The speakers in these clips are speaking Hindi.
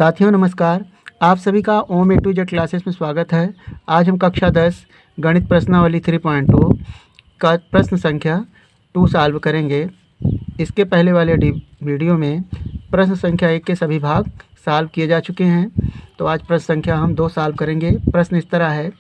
साथियों नमस्कार। आप सभी का ओम ए टू जेड क्लासेस में स्वागत है। आज हम कक्षा 10 गणित प्रश्नावली 3.0 का प्रश्न संख्या 2 सॉल्व करेंगे। इसके पहले वाले वीडियो में प्रश्न संख्या 1 के सभी भाग सॉल्व किए जा चुके हैं। तो आज प्रश्न संख्या हम 2 सॉल्व करेंगे। प्रश्न इस तरह है,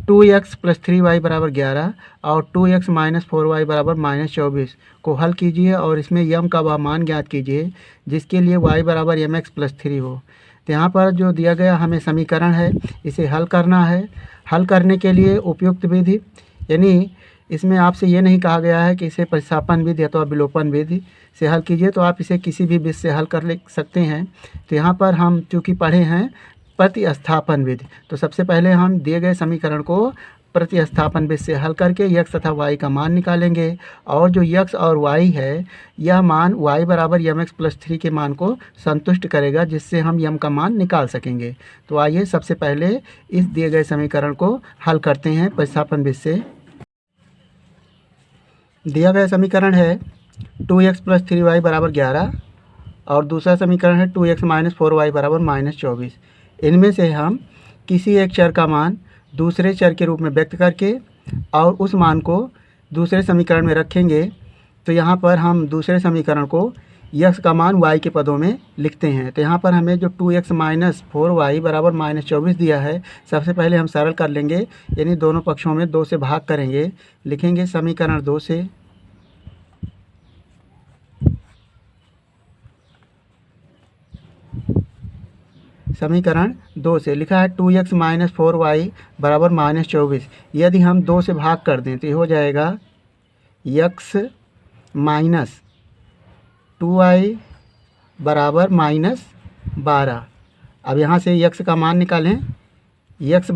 2x + 3y = 11 और 2x - 4y = -24 को हल कीजिए और इसमें यम का वह मान ज्ञात कीजिए जिसके लिए y = mx + 3 हो। तो यहाँ पर जो दिया गया हमें समीकरण है, इसे हल करना है। हल करने के लिए उपयुक्त विधि, यानी इसमें आपसे ये नहीं कहा गया है कि इसे प्रतिस्थापन विधि अथवा विलोपन विधि से हल कीजिए, तो आप इसे किसी भी विधि से हल कर ले सकते हैं। तो यहाँ पर हम चूँकि पढ़े हैं प्रतिस्थापन विधि, तो सबसे पहले हम दिए गए समीकरण को प्रतिस्थापन विधि से हल करके यक्स तथा वाई का मान निकालेंगे और जो यक्स और वाई है यह मान y = mx + 3 के मान को संतुष्ट करेगा, जिससे हम यम का मान निकाल सकेंगे। तो आइए सबसे पहले इस दिए गए समीकरण को हल करते हैं प्रतिस्थापन विधि से। दिया गया समीकरण है 2x + 3y = 11 और दूसरा समीकरण है 2x - 4y = -24। इनमें से हम किसी एक चर का मान दूसरे चर के रूप में व्यक्त करके और उस मान को दूसरे समीकरण में रखेंगे। तो यहाँ पर हम दूसरे समीकरण को यक्स का मान y के पदों में लिखते हैं। तो यहाँ पर हमें जो 2x - 4y = -24 दिया है, सबसे पहले हम सरल कर लेंगे, यानी दोनों पक्षों में 2 से भाग करेंगे। लिखेंगे समीकरण 2 से समीकरण 2 से लिखा है 2x - 4y = -24। यदि हम 2 से भाग कर दें तो ये हो जाएगा x - 2y = -12। अब यहाँ से x का मान निकालें, x =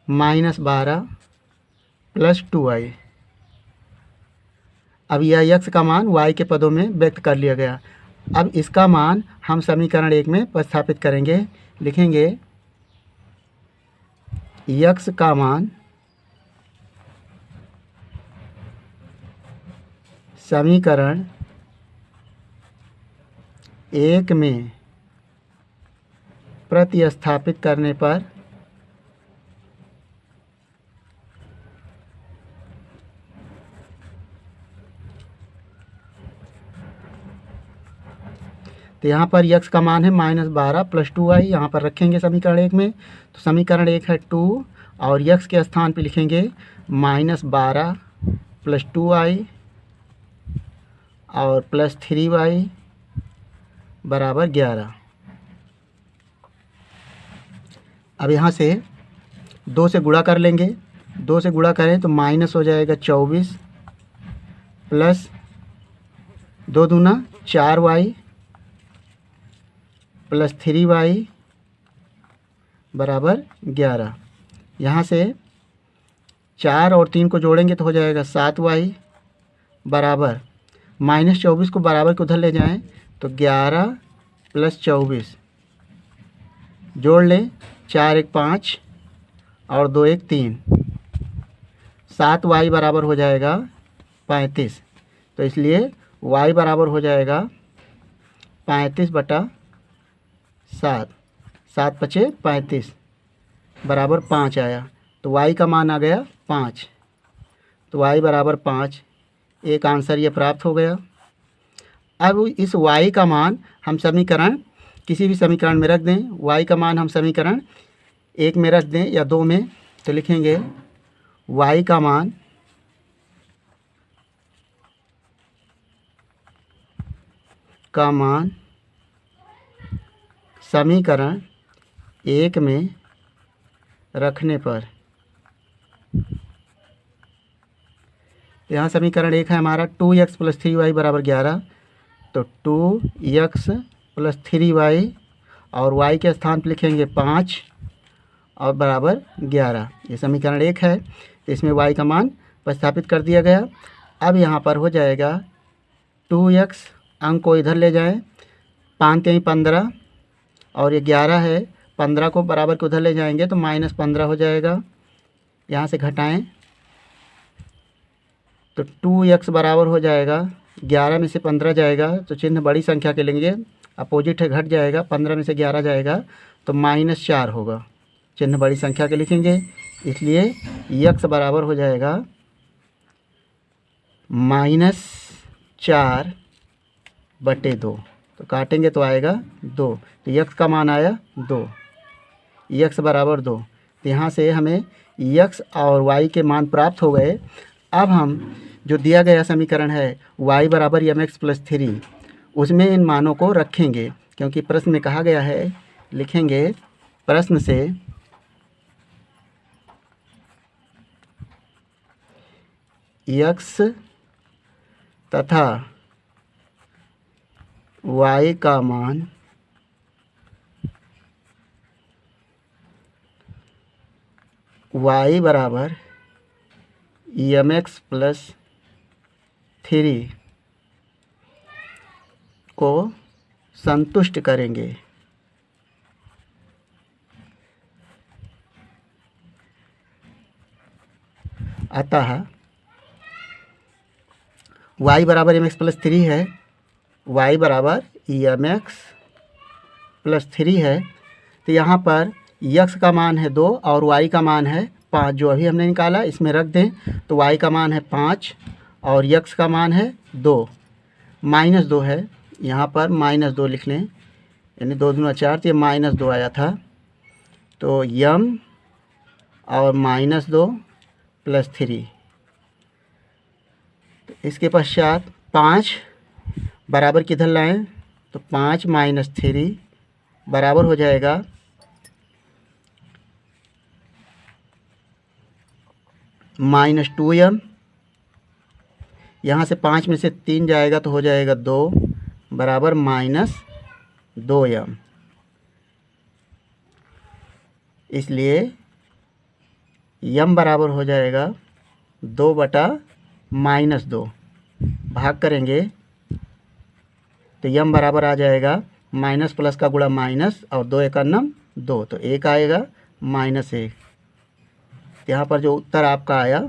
-12 + 2y। अब यह x का मान y के पदों में व्यक्त कर लिया गया। अब इसका मान हम समीकरण 1 में प्रतिस्थापित करेंगे। लिखेंगे x का मान समीकरण 1 में प्रतिस्थापित करने पर तो यहाँ पर x का मान है -12 + 2y, यहाँ पर रखेंगे समीकरण 1 में। तो समीकरण 1 है 2 और x के स्थान पे लिखेंगे -12 + 2y और +3y = 11। अब यहाँ से 2 से गुणा कर लेंगे। 2 से गुणा करें तो माइनस हो जाएगा 24 प्लस 2 दूना 4y + 3y = 11। यहाँ से 4 और 3 को जोड़ेंगे तो हो जाएगा 7y बराबर -24 को बराबर के उधर ले जाएं तो 11 + 24 जोड़ लें, 4 1 5 और 2 1 3, 7y बराबर हो जाएगा 35। तो इसलिए y बराबर हो जाएगा 35/7, 7 × 5 = 35 बराबर 5 आया। तो y का मान आ गया 5। तो y बराबर 5, एक आंसर ये प्राप्त हो गया। अब इस y का मान हम समीकरण किसी भी समीकरण में रख दें। y का मान हम समीकरण 1 में रख दें या 2 में, तो लिखेंगे y का मान समीकरण 1 में रखने पर, यहाँ समीकरण 1 है हमारा 2x + 3y = 11। तो 2x + 3y और y के स्थान पर लिखेंगे 5 और बराबर 11। ये समीकरण 1 है। इसमें y का मान प्रतिस्थापित कर दिया गया। अब यहाँ पर हो जाएगा 2x, अंक को इधर ले जाएं, 5 3 15 और ये 11 है, 15 को बराबर के उधर ले जाएंगे तो -15 हो जाएगा। यहाँ से घटाएं तो 2x बराबर हो जाएगा 11 में से 15 जाएगा तो चिन्ह बड़ी संख्या के लेंगे अपोजिट है, घट जाएगा, 15 में से 11 जाएगा तो -4 होगा। चिन्ह बड़ी संख्या के लिखेंगे, इसलिए यक्स बराबर हो जाएगा -4/2। तो काटेंगे तो आएगा 2, तो यक्स का मान आया 2, यक्स बराबर 2। तो यहाँ से हमें यक्स और वाई के मान प्राप्त हो गए। अब हम जो दिया गया समीकरण है y बराबर mx प्लस 3, उसमें इन मानों को रखेंगे, क्योंकि प्रश्न में कहा गया है, लिखेंगे प्रश्न से x तथा y का मान y बराबर mx प्लस 3 को संतुष्ट करेंगे। अतः y बराबर mx प्लस 3 है, y बराबर mx प्लस 3 है। तो यहाँ पर x का मान है 2 और y का मान है 5, जो अभी हमने निकाला इसमें रख दें। तो y का मान है 5 और x का मान है 2, -2 है, यहाँ पर -2 लिख लें, यानी 2 दूना 4, तो ये -2 आया था। तो यम और -2 प्लस 3, तो इसके पश्चात 5 बराबर किधर लाएं, तो 5 - 3 बराबर हो जाएगा -2m। यहाँ से 5 में से 3 जाएगा तो हो जाएगा 2 बराबर -2m। इसलिए यम बराबर हो जाएगा 2/-2। भाग करेंगे तो यम बराबर आ जाएगा माइनस प्लस का गुणा माइनस और 2 एका नम 2, तो 1 आएगा -1। यहाँ पर जो उत्तर आपका आया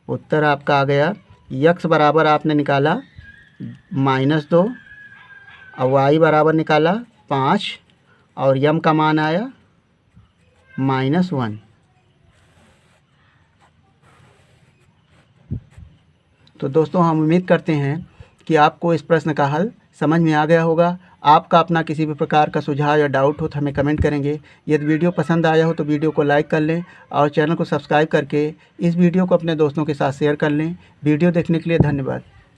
उत्तर आपका आ गया, यक्स बराबर आपने निकाला -2 और वाई बराबर निकाला 5 और यम का मान आया -1। तो दोस्तों हम उम्मीद करते हैं कि आपको इस प्रश्न का हल समझ में आ गया होगा। आपका अपना किसी भी प्रकार का सुझाव या डाउट हो तो हमें कमेंट करेंगे। यदि वीडियो पसंद आया हो तो वीडियो को लाइक कर लें और चैनल को सब्सक्राइब करके इस वीडियो को अपने दोस्तों के साथ शेयर कर लें। वीडियो देखने के लिए धन्यवाद।